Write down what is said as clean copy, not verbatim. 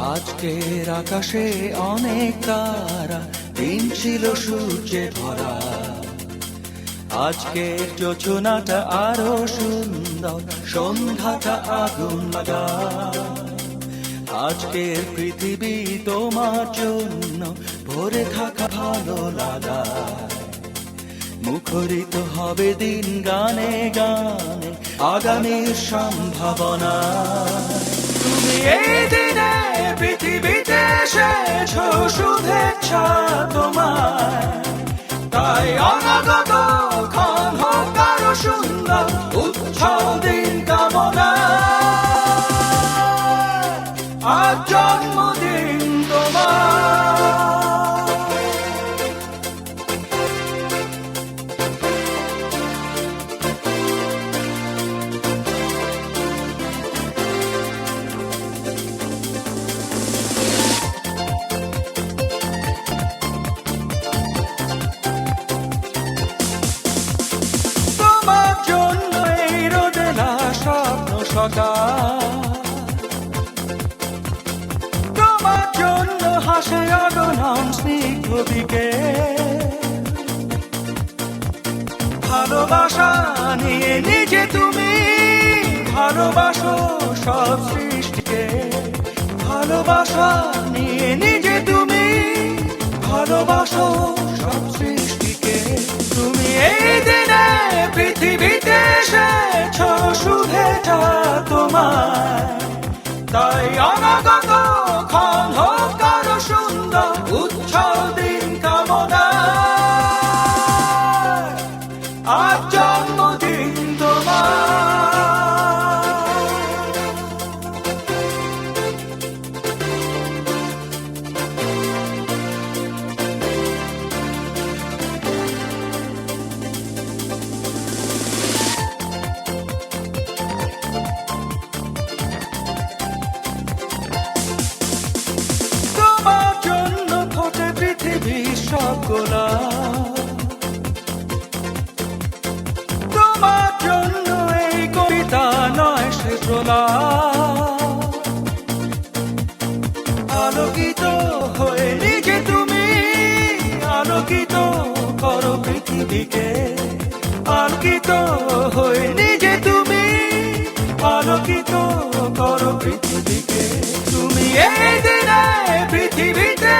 আজকের আকাশে অনেক তারা, দিন ছিল সূর্যে ভরা। আজকের যোজনাটা আরো সুন্দর, সন্ধ্যাটা আগুন লাগা। আজকের পৃথিবী তোমার জন্য ভরে থাকা ভালো লাগা। মুখরিত হবে দিন গানে গানে, আগামীর সম্ভাবনা। তুমি এই দিনে পৃথিবীতে এসেছো, শুভেচ্ছা তোমায়। তাই অনাগত ক্ষণ হোক আরো সুন্দর, উৎসব দিন কামনা। আজ জন্মদিন তোমার। তোমার জন্য হাসে অগণন স্নিগ্ধ দিকে। ভালোবাসা নিয়ে নিজে তুমি ভালোবাসো সব সৃষ্টিকে। ভালোবাসা নিয়ে নিজে তুমি ভালোবাসো সব সৃষ্টিকে। তুমি এই দিনে পৃথিবীতে এসেছো, শুভেচ্ছা তোমায়। তাই অনাগত ক্ষণ হোক আরো সুন্দর, উৎসব দিন কামনা। আজ জন্মদিন তোমার। তোমার জন্য এই কবিতা নয় সে তোলা। আলোকিত হয়ে নিজে তুমি আলোকিত করো পৃথিবীকে। আলোকিত হয়ে নিজে তুমি আলোকিত করো পৃথিবীকে। তুমি এই দিনে পৃথিবীতে